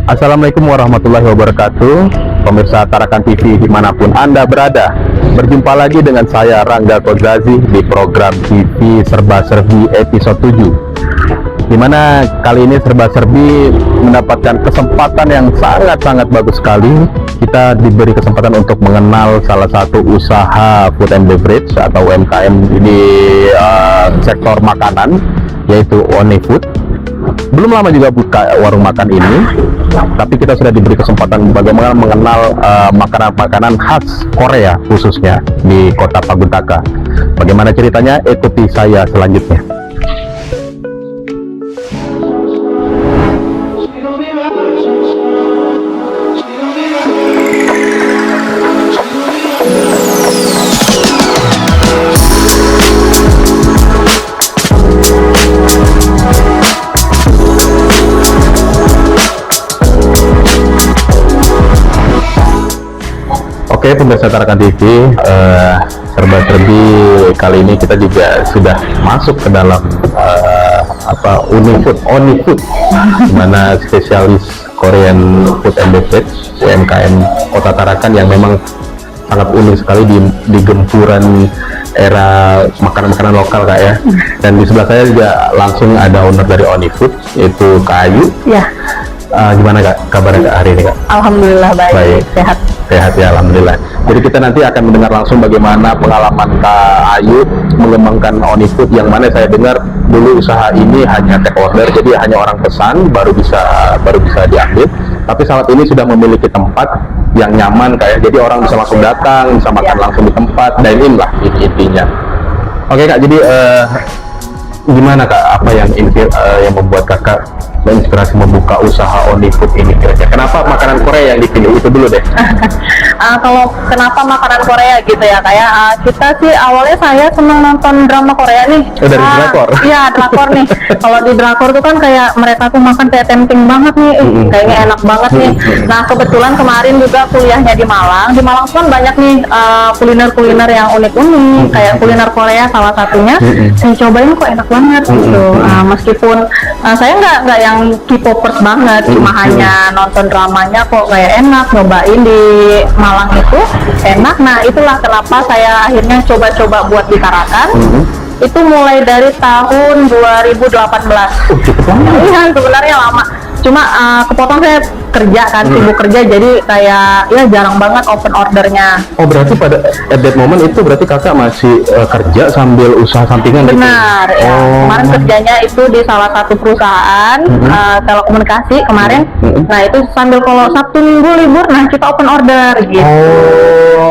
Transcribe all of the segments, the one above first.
Assalamualaikum warahmatullahi wabarakatuh. Pemirsa Tarakan TV dimanapun Anda berada, berjumpa lagi dengan saya Rangga Kozazi di program TV Serba Serbi episode 7, dimana kali ini Serba Serbi mendapatkan kesempatan yang sangat-sangat bagus sekali. Kita diberi kesempatan untuk mengenal salah satu usaha food and beverage atau UMKM di sektor makanan, yaitu Oni Food. Belum lama juga buka warung makan ini, tapi kita sudah diberi kesempatan bagaimana mengenal makanan-makanan khas Korea khususnya di kota Paguntaka. Bagaimana ceritanya? Ikuti saya selanjutnya. Oke, pemirsa Tarakan TV, Serba Serbi kali ini kita juga sudah masuk ke dalam Oni Food, dimana spesialis Korean food and beverage UMKM Kota Tarakan yang memang sangat unik sekali di gempuran era makanan-makanan lokal, Kak, ya. Dan di sebelah saya juga langsung ada owner dari Oni Food, yaitu Kak Ayu. Ya. Gimana, Kak, kabarnya, Kak, hari ini, Kak? Alhamdulillah baik. Sehat ya, alhamdulillah. Jadi kita nanti akan mendengar langsung bagaimana pengalaman Kak Ayu mengembangkan Oni Food, yang mana saya dengar dulu usaha ini hanya take order, jadi hanya orang pesan baru bisa diambil. Tapi saat ini sudah memiliki tempat yang nyaman, kayak jadi orang bisa langsung datang, bisa makan langsung di tempat, dine-in lah intinya. Oke, Kak, jadi gimana, Kak, apa yang membuat Kakak menginspirasi membuka usaha Oni Food ini kira-kira? Kenapa makanan Korea yang dipilih? Itu dulu deh. Kalau kenapa makanan Korea gitu ya, kayak kita sih awalnya saya senang nonton drama Korea nih. Dari drakor? Iya, drakor nih. Kalau di drakor tuh kan kayak mereka tuh makan kayak tempting banget nih, kayaknya enak banget nih. Nah, kebetulan kemarin juga kuliahnya di Malang. Di Malang kan banyak nih kuliner-kuliner yang unik-unik, kayak kuliner Korea salah satunya. Saya cobain kok enak banget gitu. Meskipun saya nggak yang K-popers banget, cuma hanya nonton dramanya kok kayak enak, nyobain di Malang itu enak. Nah, itulah kenapa saya akhirnya coba-coba buat di Tarakan. Itu mulai dari tahun 2018. Iya, sebenarnya lama. Cuma kepotong saya kerja kan, sibuk kerja, jadi kayak ya jarang banget open ordernya. Oh, berarti pada at that moment itu berarti Kakak masih kerja sambil usaha sampingan? Benar, gitu? ya. Kemarin kerjanya itu di salah satu perusahaan telekomunikasi kemarin. Nah, itu sambil kalau Sabtu Minggu libur, nah kita open order gitu.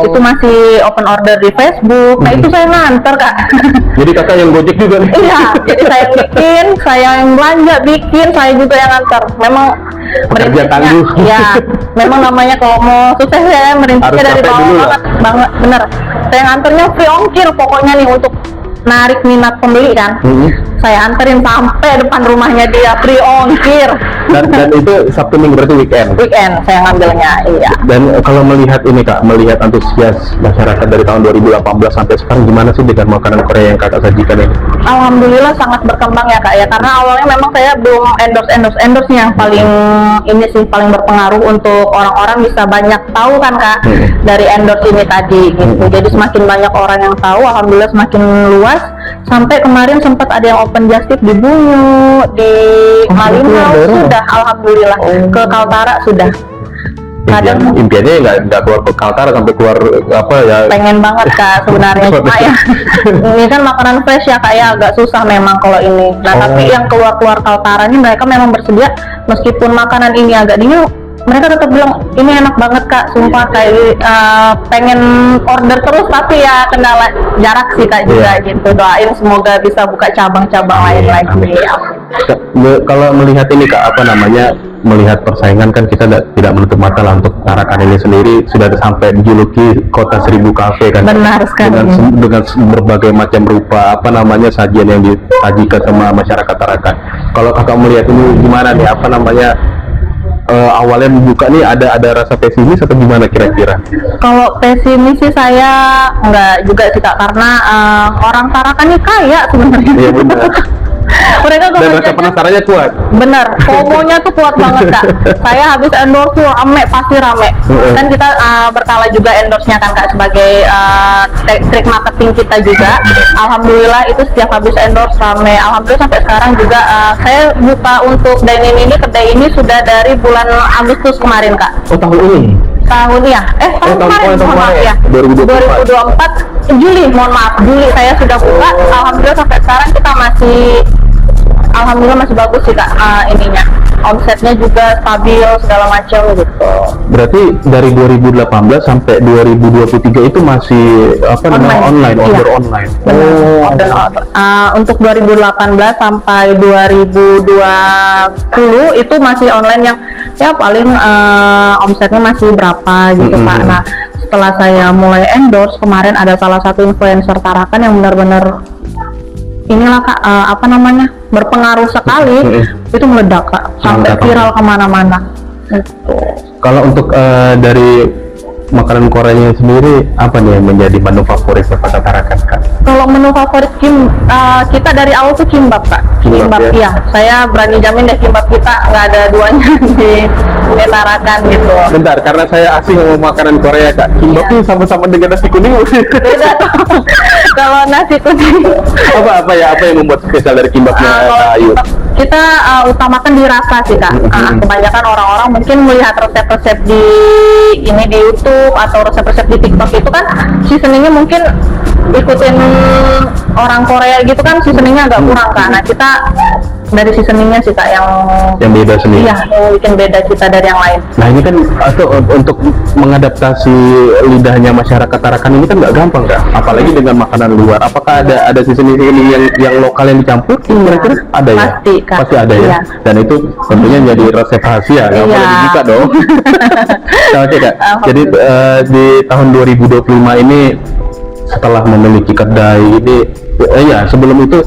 Itu masih open order di Facebook. Nah, itu saya nganter, Kak. Jadi Kakak yang gojek juga nih? Iya, jadi saya bikin, saya yang belanja bikin, saya juga yang nganter. Memang pekerja tangguh. Ya, memang namanya kalau mau sukses ya merintisnya dari bawah banget, bener. Saya nganternya free ongkir pokoknya nih untuk narik minat pembeli kan. Saya anterin sampai depan rumahnya dia, free ongkir. Dan itu Sabtu Minggu berarti weekend? Weekend saya ngambilnya, iya. Dan kalau melihat ini, Kak, melihat antusias masyarakat dari tahun 2018 sampai sekarang, gimana sih dengan makanan Korea yang Kakak sajikan ini? Alhamdulillah sangat berkembang ya, Kak, ya, karena awalnya memang saya belum endorse yang paling ini sih, paling berpengaruh untuk orang-orang bisa banyak tahu kan, Kak, dari endorse ini tadi gitu. Jadi semakin banyak orang yang tahu, alhamdulillah semakin luas. Sampai kemarin sempat ada yang open just tip di Bunyu, di Malinau, sudah alhamdulillah, ke Kaltara sudah. Impiannya nggak keluar ke Kaltara sampai keluar apa ya? Pengen banget, Kak, sebenarnya, cuma ya ini kan makanan fresh ya, Kak, ya, agak susah memang kalau ini. Nah, tapi yang keluar Kaltara ini mereka memang bersedia, meskipun makanan ini agak dingin, mereka tetap bilang ini enak banget, Kak, sumpah. Kayak pengen order terus, tapi ya kendala jarak sih, Kak, juga gitu. Doain semoga bisa buka cabang-cabang lain lagi ya. Kalau melihat ini, Kak, melihat persaingan kan, kita tidak menutup mata lah untuk Tarakan ini sendiri sudah sampai dijuluki kota 1000 kafe kan. Benar sekali. Dengan berbagai macam rupa sajian yang disajikan sama masyarakat Tarakan. Kalau Kakak melihat ini gimana nih, awalnya membuka nih ada rasa pesimis atau gimana kira-kira? Kalau pesimis sih saya enggak juga sih, Kak, karena orang Tarakan ini kaya sebenarnya. Iya, benar. Mereka Dan rasa jajan, penasarannya kuat. bener, FOMO-nya tuh kuat banget Kak. Saya habis endorse tuh rame, pasti rame. Kan kita berkala juga endorse-nya kan Kak, sebagai trik marketing kita juga. Alhamdulillah itu setiap habis endorse rame. Alhamdulillah sampai sekarang juga saya buka untuk dine-in ini, kedai ini sudah dari bulan Agustus kemarin Kak. Oh, tahun ini? Tahun ya, tahun kemarin, mohon maaf ya, 2024 Juli, mohon maaf, Juli saya sudah buka. Alhamdulillah sampai sekarang kita alhamdulillah masih bagus sih Kak, ininya, omsetnya juga stabil segala macam gitu. Berarti dari 2018 sampai 2023 itu masih online, order Iya. online. Benar. Untuk 2018 sampai 2020 itu masih online yang ya paling omsetnya masih berapa gitu Pak. Nah, setelah saya mulai endorse kemarin, ada salah satu influencer Tarakan yang benar-benar inilah Kak, berpengaruh sekali. Itu meledak Kak, sampai viral kemana-mana gitu. Kalau untuk dari makanan Koreanya sendiri, apa nih yang menjadi menu favorit Bapak Tarakan, Kak? Kalau menu favorit kita dari awal tuh kimbap Kak. Kimbap ya. Iya, saya berani jamin deh kimbap kita nggak ada duanya di Tarakan gitu. Bentar, karena saya asing sama makanan Korea Kak. Kimbap ini sama-sama dengan nasi kuning. Beda tuh. Kalau nasi kuning. Apa yang membuat spesial dari kimbapnya Kak Ayu? Kita utamakan di rasa sih Kak. Kebanyakan orang-orang mungkin melihat resep-resep di YouTube atau resep-resep di TikTok itu kan seasoningnya mungkin ikutin orang Korea gitu kan, seasoningnya agak kurang Kak. Nah, kita dari seasoningnya sih Kak yang beda sendiri. Iya, yang bikin beda kita dari yang lain. Nah, ini kan untuk mengadaptasi lidahnya masyarakat Tarakan ini kan nggak gampang Kak, apalagi dengan makanan luar. Apakah ada seasoning yang lokal yang dicampur? Kira-kira ada ya? Pasti Kak. Pasti ada ya. Dan itu tentunya jadi resep rahasia, nggak boleh dibuka dong. Nah, oke Kak. Jadi di tahun 2025 ini, setelah memiliki kedai ini, sebelum itu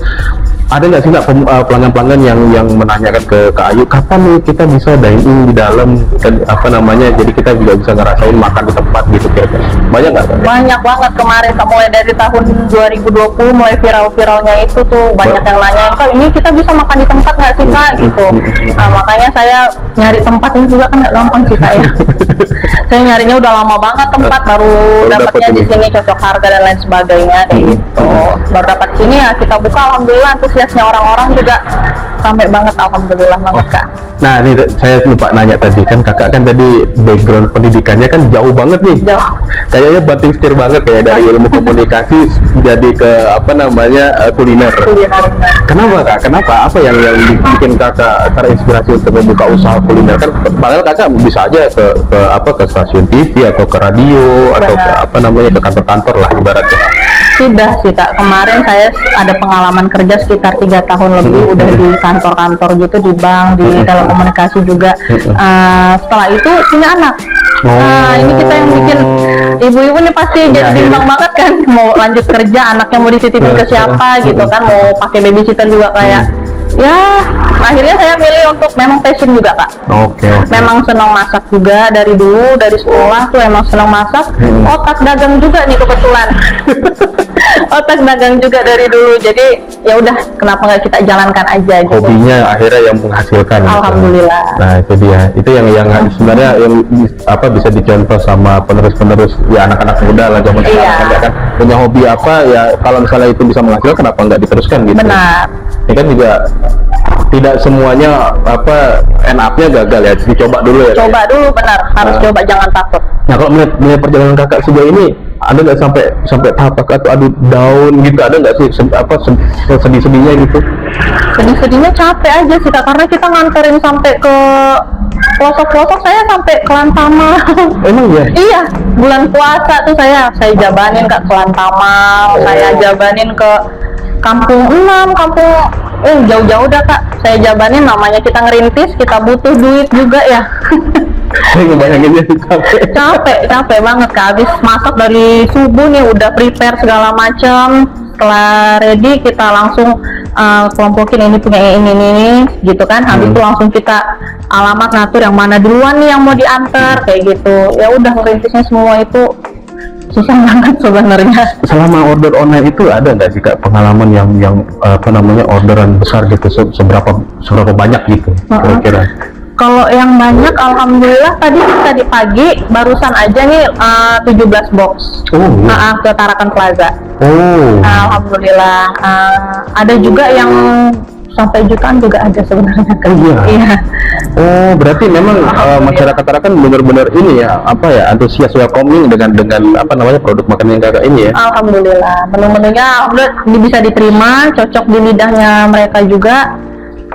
ada nggak sih Kak pelanggan-pelanggan yang menanyakan ke Kak Ayu, kapan nih kita bisa dine in di dalam, jadi kita juga bisa ngerasain makan di tempat gitu kira-kira? Banyak nggak? Banyak banget kemarin, mulai dari tahun 2020 mulai viral-viralnya itu tuh banyak yang nanya, Kak ini kita bisa makan di tempat nggak sih Kak gitu. Nah, makanya saya nyari tempat ini juga kan nggak gampang sih Kak ya. Saya nyarinya udah lama banget tempat, baru dapatnya di sini, cocok harga dan lain sebagainya kayak gitu. Baru dapat sini ya kita buka, alhamdulillah antusiasnya orang-orang juga sampai banget, alhamdulillah banget Kak. Nah, ini saya lupa nanya tadi kan, Kakak kan tadi background pendidikannya kan jauh banget nih. Jauh. Kayaknya banting setir banget ya, dari ilmu komunikasi jadi ke kuliner. Kenapa Kak? Kenapa? Apa yang bikin Kakak terinspirasi untuk membuka usaha kuliner? Kan padahal Kakak bisa aja ke stasiun TV atau ke radio atau ke kantor-kantor lah ibaratnya. Sudah sih Kak, kemarin saya ada pengalaman kerja sekitar 3 tahun lebih, udah di kantor-kantor gitu, di bank, di telekomunikasi juga. Setelah itu punya anak. Ini kita yang bikin ibu-ibu nih pasti jadi bimbang banget kan, mau lanjut kerja, anaknya mau dititipin ke siapa gitu kan, mau pakai babysitter juga kayak ya, akhirnya saya milih untuk memang passion juga Kak. Oke. Memang senang masak juga dari dulu, dari sekolah tuh emang senang masak. Otak dagang juga nih kebetulan. Otak dagang juga dari dulu, jadi ya udah, kenapa nggak kita jalankan aja gitu. Hobinya akhirnya yang menghasilkan. Alhamdulillah. Gitu. Nah, itu dia. Itu yang sebenarnya yang bisa dicontoh sama penerus-penerus ya, anak-anak muda lah zaman sekarang kan punya hobi apa ya, kalau misalnya itu bisa menghasilkan, kenapa nggak diteruskan gitu. Benar. Ini kan juga tidak semuanya end up-nya gagal ya, dicoba dulu ya. Coba dulu, benar, harus coba, jangan takut. Nah, kalau melihat perjalanan Kakak sejauh ini, ada nggak sampai tahap Kakak tuh aduh down gitu, ada nggak sih sedih-sedihnya gitu? Sedih-sedihnya capek aja sih Kak, karena kita nganterin sampai ke pelosok-pelosok, saya sampai ke Lantamal. Emang ya? Iya, bulan puasa tuh saya jabanin Kak ke Lantamal, saya jabanin ke Kampung 6, jauh-jauh dah Kak. Saya jabanin, namanya kita ngerintis, kita butuh duit juga ya. Saya ngebayanginnya capek banget Kak. Habis masak dari subuh nih, udah prepare segala macam. Setelah ready, kita langsung kelompokin, ini punya ini gitu kan. Habis itu langsung kita alamat ngatur yang mana duluan nih yang mau diantar kayak gitu. Ya udah, ngerintisnya semua itu susah banget sebenarnya. Selama order online itu ada nggak sih Kak pengalaman yang apa namanya orderan besar gitu, seberapa banyak gitu kira-kira? Kalau yang banyak, alhamdulillah tadi pagi barusan aja nih 17 box ke Tarakan Plaza. Alhamdulillah. Ada juga yang sampai jutaan juga ada sebenarnya. Iya. Oh, berarti memang masyarakat Tarakan benar-benar ini ya, apa ya, antusias welcoming dengan apa namanya produk makanan yang Kakak ini ya. Alhamdulillah, menu-menunya alhamdulillah bisa diterima, cocok di lidahnya mereka juga.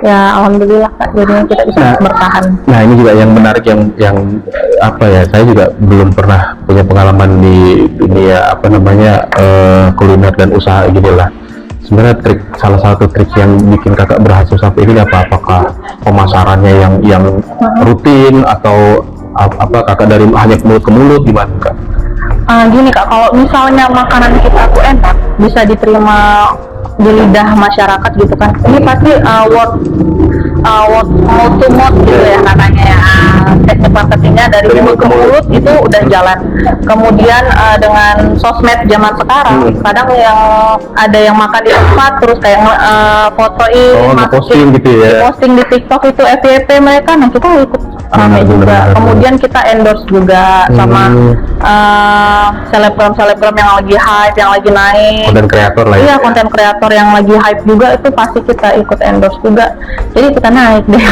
Ya alhamdulillah Kak, jadinya kita bisa bertahan. Nah ini juga yang menarik yang apa ya, saya juga belum pernah punya pengalaman di dunia apa namanya kuliner dan usaha gini lah. Sebenarnya salah satu trik yang bikin Kakak berhasil sampai ini apakah pemasarannya yang rutin atau apa Kakak dari hanya mulut ke mulut, gimana Kak? Gini Kak, kalau misalnya makanan kita tuh enak, bisa diterima di lidah masyarakat gitu kan, ini pasti word mouth to mouth gitu ya katanya ya. Teknik marketingnya dari mulut ke mulut itu udah jalan. Kemudian dengan sosmed zaman sekarang, kadang yang ada yang makan di tempat terus kayak fotoin, posting gitu ya, posting di TikTok itu FYP mereka, nah kita ikut ramai juga. Kemudian kita endorse juga sama selebgram yang lagi hype, yang lagi naik, konten kreator lah ya. Iya, konten kreator yang lagi hype juga itu pasti kita ikut endorse juga, jadi kita naik deh.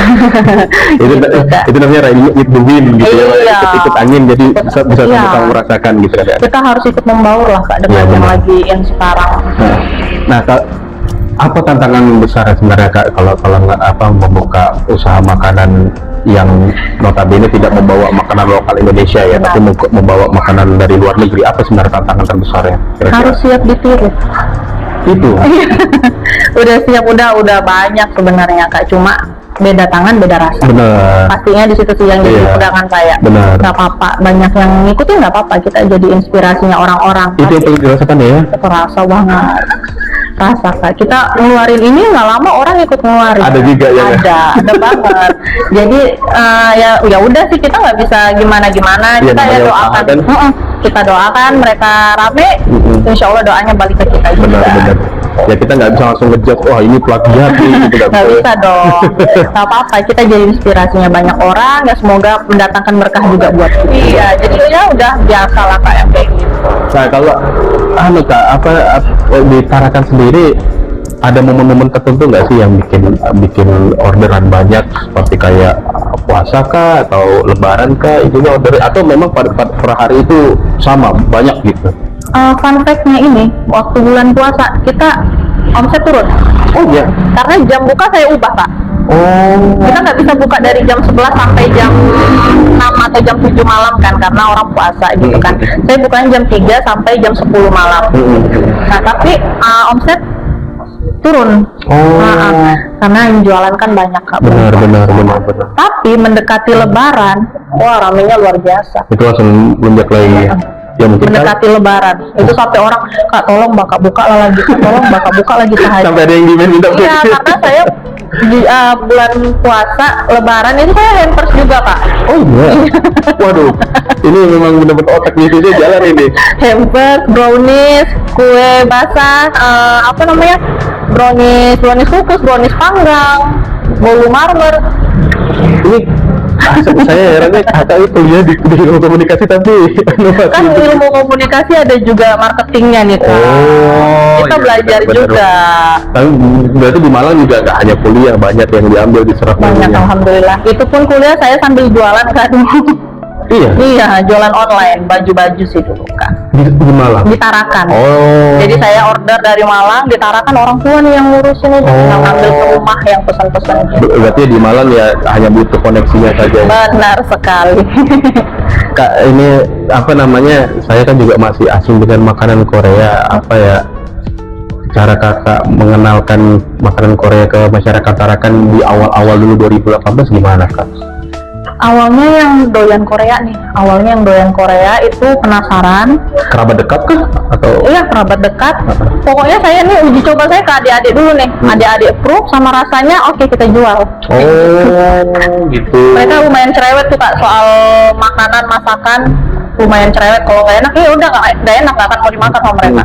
itu namanya riding with the wind gitu ya, ikut angin, jadi bisa sama-sama merasakan gitu kan ya. Kita harus ikut membaur lah Kak dengan yang lagi yang sekarang. Nah Kak, apa tantangan besar sebenarnya Kak kalau nggak apa membuka usaha makanan yang notabene tidak membawa makanan lokal Indonesia ya, tapi membawa makanan dari luar negeri? Apa sebenarnya tantangan terbesarnya? Harus siap ditiru. Itu udah siap, udah banyak sebenarnya Kak, cuma beda tangan beda rasa. Bener. Pastinya di situ sih yang jadi pegangan saya. Bener. Nggak apa-apa, banyak yang ngikutin nggak apa-apa, kita jadi inspirasinya orang-orang. Itu yang perlu dirasakan ya. Terasa banget. Rasa Kak, kita ngeluarin ini nggak lama orang ikut ngeluarin. Ada juga ya. Ada banget. Jadi ya udah sih, kita nggak bisa gimana kita ya doakan. Kita doakan mereka rame, insya Allah doanya balik ke kita juga. Benar. Ya kita nggak bisa langsung ngejudge, wah ini plagiat nih, gitu nggak bisa dong. Nggak apa-apa, kita jadi inspirasinya banyak orang, ya semoga mendatangkan berkah juga buat kita. Iya, jadi ya udah biasa lah Kak yang kayak gitu. Nah kalau Kak, di Tarakan sendiri ada momen-momen tertentu nggak sih yang bikin orderan banyak, seperti kayak puasa kah atau lebaran kah itunya order, atau memang pada hari itu sama banyak gitu? Fun fact-nya ini, waktu bulan puasa kita omset turun. Oh iya? Karena jam buka saya ubah Kak. Kita nggak bisa buka dari jam 11 sampai jam 6 atau jam 7 malam kan, karena orang puasa gitu kan. Saya bukanya jam 3 sampai jam 10 malam. Nah tapi omset turun. Karena yang jualan kan banyak Kak. Benar. Tapi mendekati lebaran, wah ramenya luar biasa. Itu langsung melonjak lagi. Ya mungkin mendekati lebaran itu sampai orang, Kak tolong Bapak buka lagi, tolong Bapak buka lagi sehari. Sampai ada yang minta. Iya, karena saya di bulan puasa lebaran itu saya hampers juga Kak. Oh iya. Waduh, ini memang benar-benar otak bisnisnya jalan ini. Hampers, brownies, kue basah, brownies kukus, brownies panggang, bolu marmer. Ini saya herannya Kakak itu ya di ilmu komunikasi, tapi kan ilmu komunikasi ada juga marketingnya nih Kak. Kita belajar juga. Tapi berarti di Malang juga nggak hanya kuliah, banyak yang diambil diserap. Banyak alhamdulillah. Itu pun kuliah saya sambil jualan kan. Iya, jualan online baju-baju sih dulu Kak. Di Malang? Di Tarakan. Jadi saya order dari Malang, di Tarakan orang tua nih yang ngurusin itu, yang ambil ke rumah, yang pesan-pesan gitu. Berarti di Malang ya hanya butuh koneksinya saja. Benar sekali. Kak, ini apa namanya, saya kan juga masih asing dengan makanan Korea. Apa ya cara Kakak mengenalkan makanan Korea ke masyarakat Tarakan di awal-awal dulu 2018 gimana Kak? Awalnya yang doyan Korea nih, awalnya yang doyan Korea itu penasaran. Kerabat dekat kah atau? Iya, kerabat dekat. Pokoknya saya nih uji coba saya ke adik-adik dulu nih. Adik-adik approve sama rasanya, oke kita jual. Oh, gitu. Mereka lumayan cerewet tuh Kak, soal makanan, masakan lumayan cerewet. Kalau nggak enak, ya udah nggak enak, nggak akan mau dimakan sama mereka.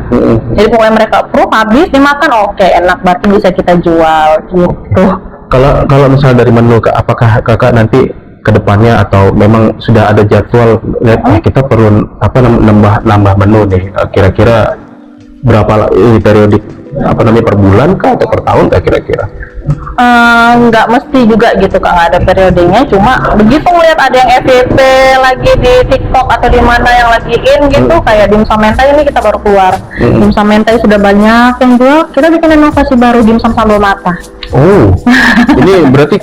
Jadi pokoknya mereka approve, habis dimakan, oke enak, berarti bisa kita jual gitu. Kalau misalnya dari menu, Kak, apakah Kakak nanti kedepannya atau memang sudah ada jadwal lihat kita perlu nambah menu nih, kira-kira berapa periodik per bulan kah atau per tahun kah kira-kira? Nggak mesti juga gitu Kak, nggak ada periodenya, cuma begitu ngeliat ada yang FYP lagi di TikTok atau di mana yang lagi in gitu, kayak dimsum mentai ini kita baru keluar. Dimsum mentai sudah banyak yang jual, kita bikin inovasi baru, dimsum sambal mata. Oh, ini berarti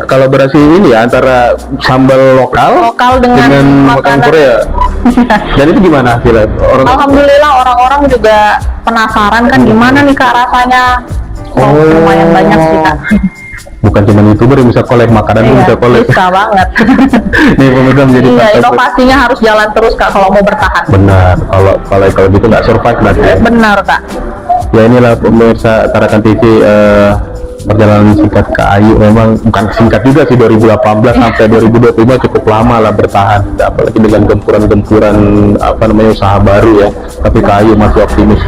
kolaborasi ini ya antara sambal lokal dengan makanan Korea. Dan itu gimana hasilnya? Alhamdulillah orang-orang juga penasaran kan gimana nih Kak rasanya. Lumayan banyak sih Kak. Bukan cuma YouTuber yang bisa collab makanan, bisa collab. Bisa banget. Nih pemirsa menjadi inovasinya harus jalan terus Kak kalau mau bertahan. Benar, kalau gitu nggak survive nanti. Benar Kak. Ya inilah pemirsa Tarakan TV, perjalanan singkat Kak Ayu. Memang bukan singkat juga sih, 2018 sampai 2025 cukup lama lah bertahan, apalagi dengan gempuran-gempuran usaha baru ya. Tapi Kak Ayu masih optimis,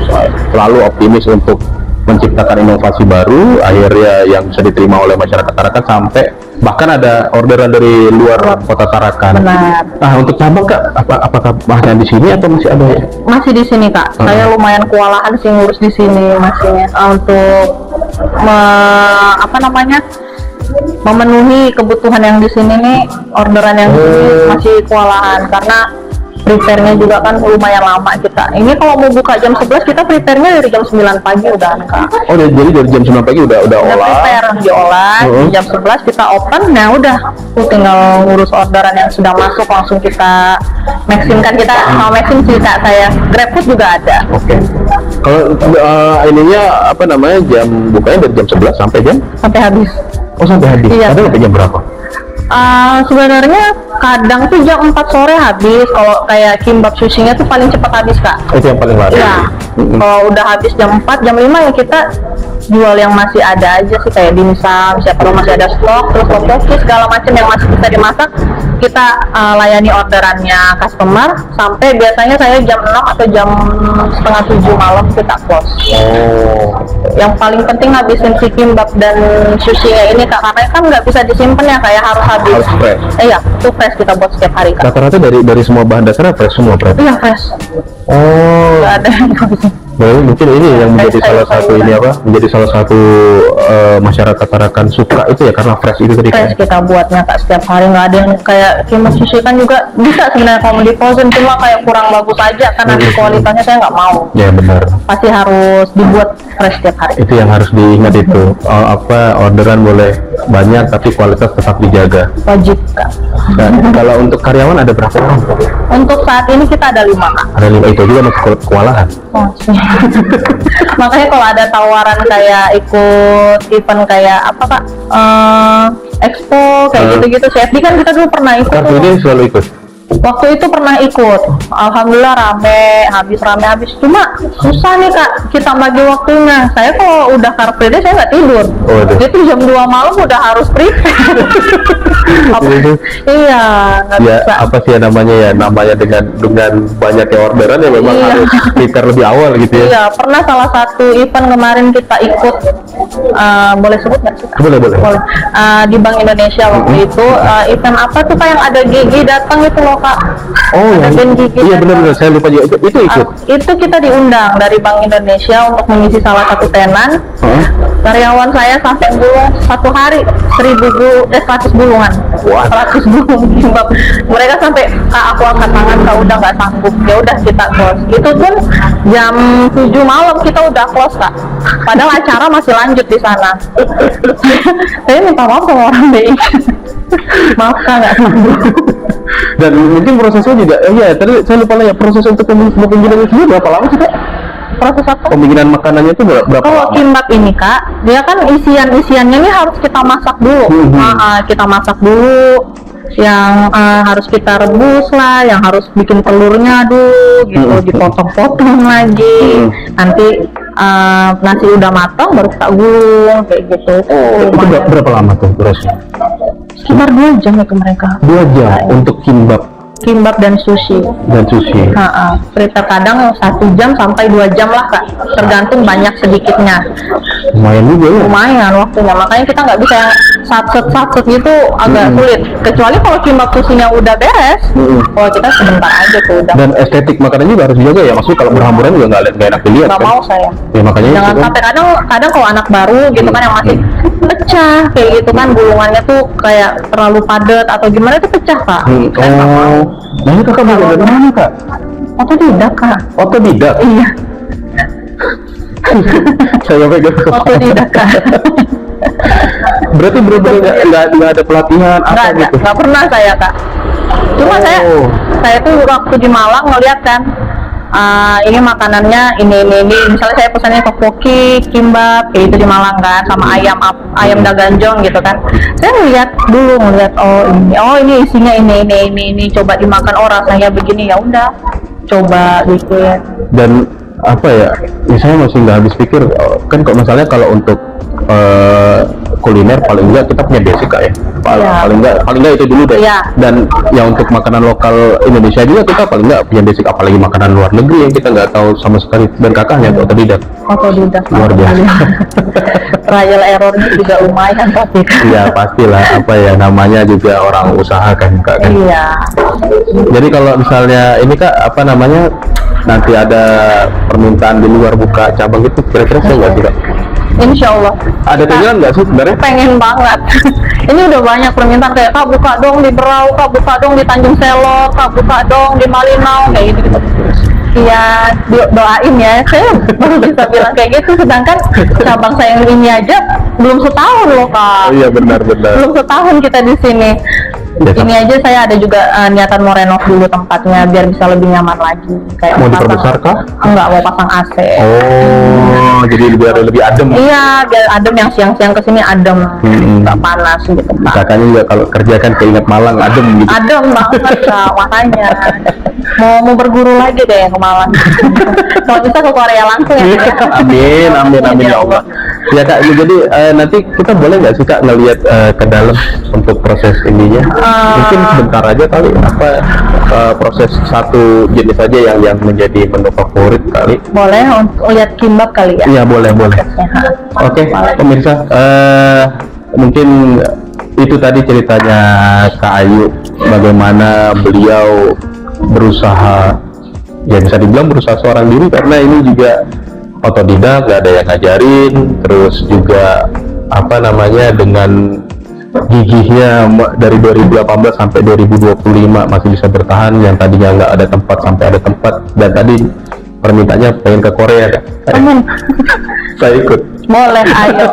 selalu optimis untuk menciptakan inovasi baru, akhirnya yang bisa diterima oleh masyarakat Tarakan, sampai bahkan ada orderan dari luar kota Tarakan. Benar. Nah, untuk cabang Kak, apakah masih di sini atau masih ada ya? Masih di sini Kak. Saya lumayan kewalahan sih ngurus di sini masihnya, untuk memenuhi kebutuhan yang di sini nih, orderan yang di sini masih kewalahan karena prepare-nya juga kan lumayan lama kita. Ini kalau mau buka jam 11, kita prepare-nya dari jam 9 pagi udah Kak. Oh, jadi dari jam 9 pagi udah olah. Prepare, diolah, jam 11 kita open, nah udah tinggal ngurus orderan yang sudah masuk, langsung kita maximkan. Kita maxim sih Kak, saya GrabFood juga ada. Oke. Kalau ininya jam bukanya dari jam 11 sampai habis. Oh, sampai habis. Iya. Ada sampai jam berapa? Sebenarnya kadang tuh jam 4 sore habis. Kalau kayak kimbap sushinya tuh paling cepat habis Kak. Itu yang paling lama. Iya. Kalau udah habis jam 4, jam 5 ya kita jual yang masih ada aja sih, kayak dimsum, siapa tahu masih ada stok, terus tteokbokki segala macam yang masih bisa dimasak, kita layani orderannya customer sampai biasanya saya jam 6 atau jam setengah 7 malam kita close. Yang paling penting habisin si kimbap dan sushi-nya ini Kak, karena kan nggak bisa disimpan ya, kayak harus habis. Harus fresh. Iya, itu fresh kita buat setiap hari Kak. Rata-rata dari semua bahan dasarnya fresh semua, Fred? Iya, fresh. Nggak ada yang Berarti mungkin ini yang menjadi menjadi salah satu masyarakat Tarakan suka itu ya, karena fresh itu tadi. Fresh kita buatnya Kak setiap hari, nggak ada yang kayak kimbap sushi kan juga bisa sebenarnya kalau di frozen, cuma kayak kurang bagus aja karena kualitasnya saya nggak mau. Ya benar. Pasti harus dibuat fresh setiap hari. Itu yang harus diingat itu. Orderan boleh banyak tapi kualitas tetap dijaga. Wajib Kak. Nah, kalau untuk karyawan ada berapa orang? Untuk saat ini kita ada 5 Kak. Ada 5, itu juga masih kewalahan. Makanya kalau ada tawaran kayak ikut event kayak apa Kak, expo kayak gitu-gitu, CFD kan kita dulu pernah ikut. Car Free Day selalu ikut. Waktu itu pernah ikut, alhamdulillah rame habis. Cuma susah nih Kak, kita bagi waktunya. Saya kalau udah Car Free Day saya nggak tidur. Itu jam 2 malam udah harus prepare. Iya, nggak bisa. Apa sih namanya dengan banyaknya orderan ya memang harus prepare lebih awal gitu ya. Iya, pernah salah satu event kemarin kita ikut, boleh sebut nggak sih? Boleh. Di Bank Indonesia waktu itu, event apa tuh Kak yang ada Gigi datang itu loh Kak. Iya benar, saya lupa juga. Itu ikut. Itu kita diundang dari Bank Indonesia untuk mengisi salah satu tenan. Karyawan saya sampai bulan satu hari 100 gulungan. 100 gulung kimbap. Mereka sampai Kak aku angkat tangan, Kak udah nggak sanggup. Ya udah kita close. Itu pun jam 7 malam kita udah close Kak. Padahal acara masih lanjut di sana. Saya minta maaf sama orang BI. Maaf Kak, nggak sanggup. Dan mungkin prosesnya juga, tadi saya lupa nanya, proses untuk membuat itu berapa lama sih Kak? Proses apa? Pembikinan makanannya itu berapa Kalau lama? kimbap ini kak, dia kan isiannya ini harus kita masak dulu. Kita masak dulu, yang harus kita rebus lah, yang harus bikin telurnya dulu, gitu, dipotong-potong lagi. Nanti nasi udah matang, baru kita gulung kayak gitu. Itu berapa lama tuh prosesnya? Sekitar 2 jam itu mereka. 2 jam untuk Kimbap dan sushi. Terkadang 1 jam sampai 2 jam lah kak, tergantung banyak sedikitnya. Lumayan juga ya. Lumayan waktunya, makanya kita nggak bisa yang satset gitu, agak sulit. Kecuali kalau kimbap susinya udah beres, kalau kita sebentar aja tuh udah. Dan estetik makanannya juga harus dijaga ya, maksudnya kalau berhamburan juga nggak enak dilihat Nggak kan. mau saya. Ya makanya Jangan itu kan. sampai kadang kalau anak baru gitu kan yang masih pecah kayak gitu kan, gulungannya tuh kayak terlalu padat atau gimana itu pecah kak. Nah ini kakak belajar dari mana kak? Otodidak kak. Otodidak? Iya. Saya pegang Otodidak kak. Berarti bener-bener nggak ada pelatihan apa gitu? Nggak pernah saya kak. Cuma saya tuh waktu di Malang ngeliat kan, ini makanannya ini. Misalnya saya pesannya tteokbokki, kimbap, kayak itu di Malang kan, sama ayam daganjong gitu kan. Saya ngeliat ini isinya ini. Coba dimakan, rasanya begini, ya udah, coba bikin. Dan apa ya? Misalnya masih nggak habis pikir kan, kok misalnya kalau untuk kuliner paling enggak kita punya basic kak ya. Paling enggak itu dulu deh. Dan yang untuk makanan lokal Indonesia juga kita paling enggak punya basic, apalagi makanan luar negeri yang kita nggak tahu sama sekali. Dan kakaknya otodidak. Luar biasa. Trial errornya juga lumayan tapi. Iya pastilah, apa ya, namanya juga orang usaha kan kak kan. Iya. Jadi kalau misalnya ini kak, apa namanya, nanti ada permintaan di luar buka cabang itu, kira-kira saya nggak sih kak? Insya Allah. Ada keinginan nggak sih sebenarnya? Pengen banget. Ini udah banyak permintaan kayak, kak buka dong di Berau, kak buka dong di Tanjung Selor, kak buka dong di Malinau, kayak gitu. Iya, doain ya. Saya baru bisa bilang kayak gitu, sedangkan cabang saya yang ini aja belum setahun loh kak. Iya benar. Belum setahun kita di sini. Ini aja saya ada juga niatan mau renov dulu tempatnya biar bisa lebih nyaman lagi. Kayak Mau diperbesar kah? Enggak, mau pasang AC. Oh, jadi biar lebih adem. Iya, biar adem, yang siang-siang kesini adem, nggak panas gitu Pak. Kakaknya juga kalau kerja kan keinget Malang, adem gitu. Adem banget Kak, makanya mau berguru lagi deh ke Malang. Kalau bisa ke Korea langsung ya. Amin ya Allah. Ya kak, jadi nanti kita boleh nggak sih kak ngelihat ke dalam untuk proses ininya? Mungkin sebentar aja kali, apa proses satu jenis aja yang menjadi menu favorit kali. Boleh untuk lihat kimbap kali ya? Iya boleh. Oke, pemirsa, mungkin itu tadi ceritanya Kak Ayu, bagaimana beliau berusaha, ya bisa dibilang berusaha seorang diri, karena ini juga otodidak, gak ada yang ngajarin, terus juga apa namanya, dengan gigihnya dari 2018 sampai 2025 masih bisa bertahan, yang tadinya nggak ada tempat sampai ada tempat, dan tadi permintaannya pengen ke Korea kan? Amin. Saya ikut. Boleh, ayo.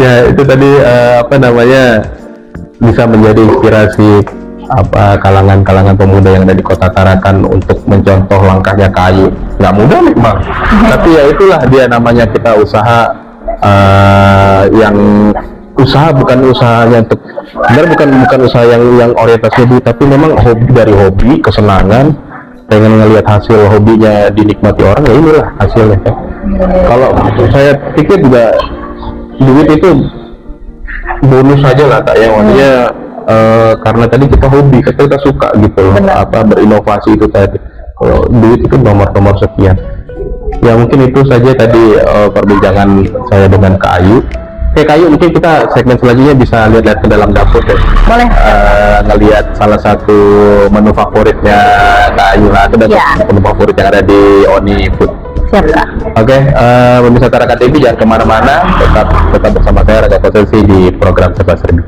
Ya itu tadi apa namanya, bisa menjadi inspirasi apa kalangan pemuda yang ada di Kota Tarakan untuk mencontoh langkahnya Kak Ayu. Nggak mudah memang, tapi ya itulah dia namanya, kita usaha yang usaha bukan usahanya untuk bukan usaha yang orientasinya duit, tapi memang hobi, kesenangan, pengen ngelihat hasil hobinya dinikmati orang, ya inilah hasilnya kan. Kalau saya pikir juga duit itu bonus aja lah kak ya, maksudnya karena tadi kita hobi, kita suka gitu loh, apa berinovasi itu tadi. Kalau duit itu nomor sekian. Ya mungkin itu saja tadi perbincangan saya dengan Kak Ayu. Oke Kak Ayu, mungkin kita segmen selanjutnya bisa lihat ke dalam dapur deh. Boleh. Ngelihat salah satu menu favoritnya Kak Ayu lah, ada menu favorit yang ada di Oni Food. Siap Kak. Oke, pemirsa Tarakan TV jangan kemana-mana, tetap bersama saya Rangga Kosesi di program Serba Serbi.